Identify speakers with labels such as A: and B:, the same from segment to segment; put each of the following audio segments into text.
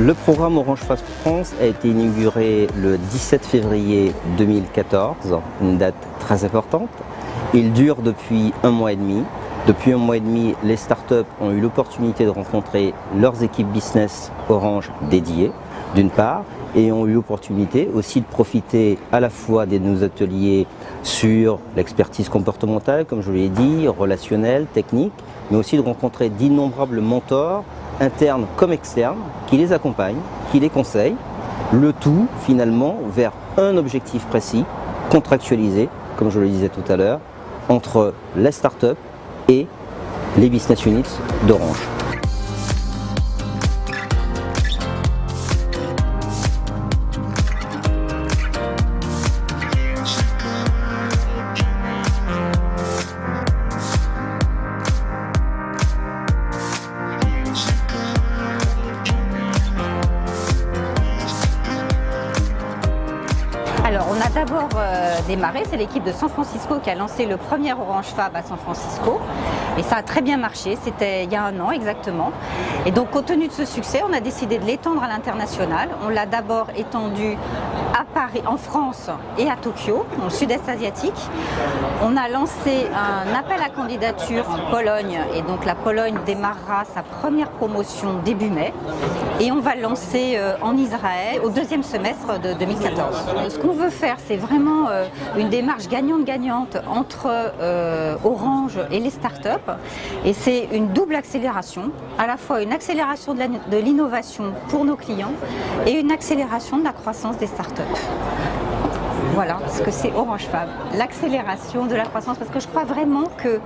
A: Le programme Orange Fab France a été inauguré le 17 février 2014, une date très importante. Il dure depuis un mois et demi. Depuis un mois et demi, les startups ont eu l'opportunité de rencontrer leurs équipes business Orange dédiées, d'une part, et ont eu l'opportunité aussi de profiter à la fois de nos ateliers sur l'expertise comportementale, comme je l'ai dit, relationnelle, technique, mais aussi de rencontrer d'innombrables mentors, internes comme externes, qui les accompagnent, qui les conseillent, le tout finalement vers un objectif précis, contractualisé, comme je le disais tout à l'heure, entre les startups et les business units d'Orange.
B: Alors, on a d'abord démarré, c'est l'équipe de San Francisco qui a lancé le premier Orange Fab à San Francisco. Et ça a très bien marché, c'était il y a un an exactement. Et donc, compte tenu de ce succès, on a décidé de l'étendre à l'international. On l'a d'abord étendu à Paris, en France et à Tokyo, dans le sud-est asiatique. On a lancé un appel à candidature en Pologne. Et donc, la Pologne démarrera sa première promotion début mai. Et on va le lancer en Israël au deuxième semestre de 2014. Ce qu'on veut faire, c'est vraiment une démarche gagnante-gagnante entre Orange et les startups. Et c'est une double accélération, à la fois une accélération de l'innovation pour nos clients et une accélération de la croissance des startups. Voilà ce que c'est Orange Fab, l'accélération de la croissance, parce que je crois vraiment que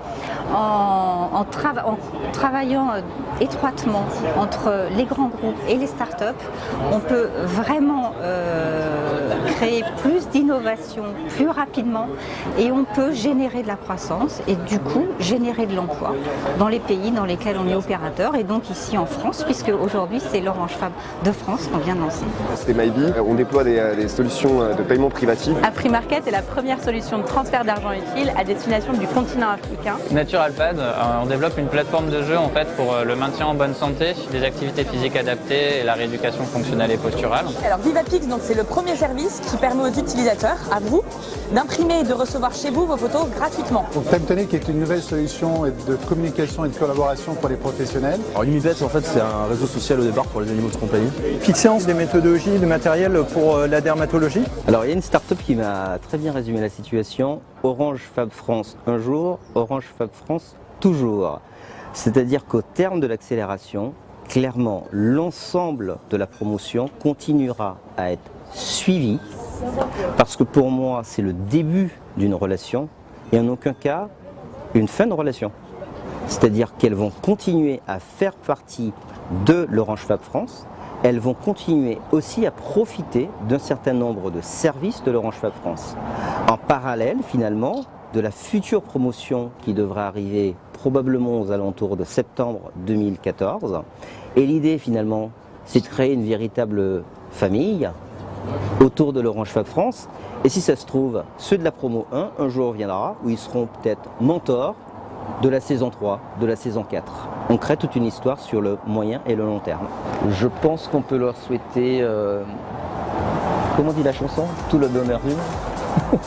B: en travaillant étroitement entre les grands groupes et les startups, on peut vraiment créer plus d'innovation plus rapidement et on peut générer de la croissance et du coup générer de l'emploi dans les pays dans lesquels on est opérateur et donc ici en France, puisque aujourd'hui c'est l'Orange Fab de France qu'on vient de lancer.
C: C'est Maybe, on déploie des solutions de paiement privatif.
D: AfriMarket est la première solution de transfert d'argent utile à destination du continent africain.
E: Naturalpad, on développe une plateforme de jeu en fait pour le maintien en bonne santé, des activités physiques adaptées et la rééducation fonctionnelle et posturale.
D: Alors VivaPix, donc c'est le premier service qui permet aux utilisateurs, à vous, d'imprimer et de recevoir chez vous vos photos gratuitement.
F: Donc TimeTonic est une nouvelle solution de communication et de collaboration pour les professionnels.
G: Alors Unipet en fait c'est un réseau social au départ pour les animaux de compagnie.
H: Pixéance, des méthodologies, du matériel pour la dermatologie.
A: Alors il y a une start-up qui m'a très bien résumé la situation. Orange Fab France un jour, Orange Fab France toujours. C'est-à-dire qu'au terme de l'accélération, clairement l'ensemble de la promotion continuera à être suivi parce que pour moi c'est le début d'une relation et en aucun cas une fin de relation. C'est-à-dire qu'elles vont continuer à faire partie de l'Orange Fab France. Elles vont continuer aussi à profiter d'un certain nombre de services de l'Orange Fab France. En parallèle, finalement, de la future promotion qui devra arriver probablement aux alentours de septembre 2014. Et l'idée, finalement, c'est de créer une véritable famille autour de l'Orange Fab France. Et si ça se trouve, ceux de la promo 1, un jour viendra, où ils seront peut-être mentors de la saison 3, de la saison 4. On crée toute une histoire sur le moyen et le long terme. Je pense qu'on peut leur souhaiter, comment dit la chanson ? Tout le bonheur du monde.